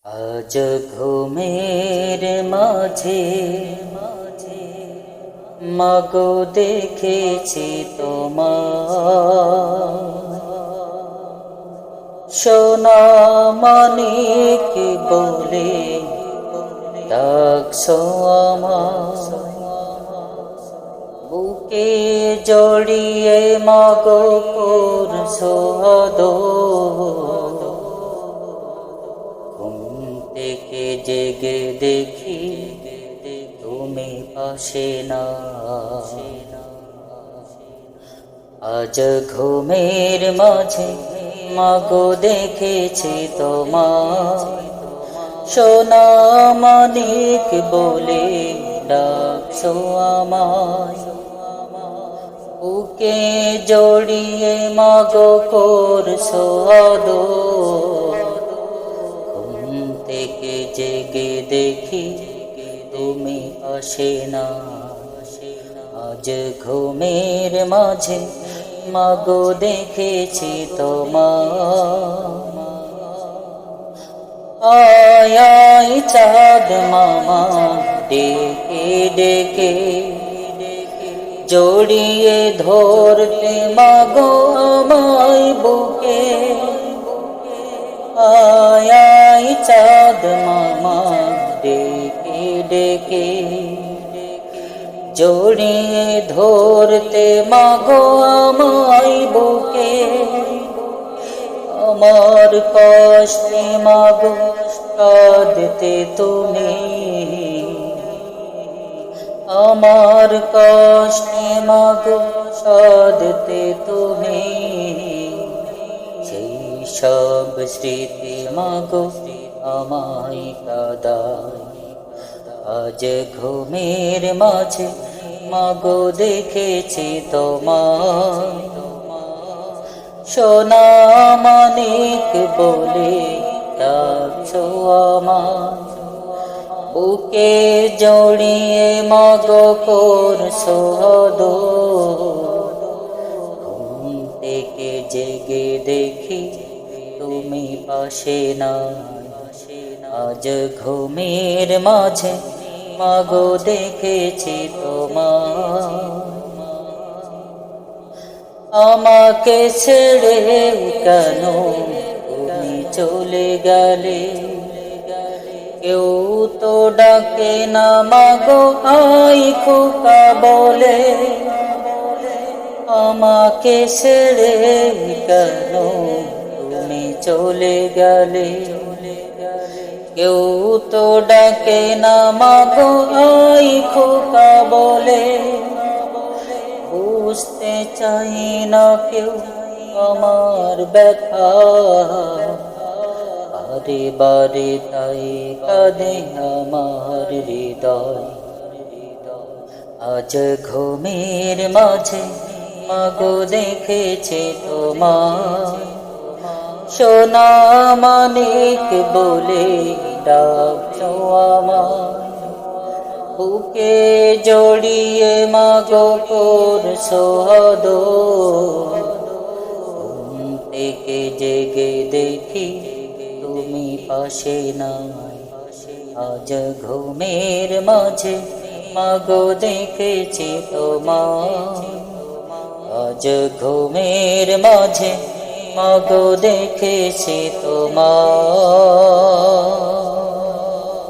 আজ ঘুমের মাঝে মাগো দেখেছি তোমার সোনা মানিক বলে ডাকছো আমার বুকে জড়িয়ে মাগো করছো আদর থেকে জেগে দেখি তুমি পাশে না। আজ ঘুমের মাঝে মাগো দেখেছি তোমার সোনা মানিক বলে ডাকছো আমায় বুকে জড়িয়ে মাগো করছো আদর থেকে জেগে দেখি তুমি আসে না। আজ ঘুমের মাঝে মাগো দেখেছি তোমার আয় আয় চাঁদ মামা ডেকে ডেকে জড়িয়ে ধরতে মাগো আমায় বুকে আয় আয় চাঁদ মামা ডেকে ডেকে জড়িয়ে ধরতে মাগো আমায় বুকে আমার কষ্টে মাগো কাঁদতে তুমি আমার কষ্টে মাগো কাঁদতে তুমি সেই সব স্মৃতি মাগো আমায় কাঁদায়। আজ ঘুমের মাঝে মাগো দেখেছি তোমার সোনা মানিক বলে ডাকছো আমার বুকে জড়িয়ে মাগো করছো আদর ঘুম থেকে জেগে দেখি তুমি পাশে না। আজ ঘুমের মাঝে মাগো দেখেছি তোমার আমাকে ছেড়ে কেন তুমি চলে গেলে কেউ তো ডাকে না মাগো আই খোকা বলে আমাকে ছেড়ে কেন তুমি চলে গেলে কেউ তো ডাকে না মাগো আই খোকা বলে বুঝতে চাই না কেউ আমার ব্যথা বারে বারে তাই কাঁদে আমার হৃদয়। আজ ঘুমের মাঝে মাগো দেখেছি তোমার সোনা মানিক বলে ডাকছো আমায় বুকে জড়িয়ে মাগো করছো আদর ঘুম থেকে জেগে দেখি তুমি পাশে নাই। আজ ঘুমের মাঝে মাগো দেখেছি তোমার আজ ঘুমের মাঝে মাগো দেখেছি তোমার।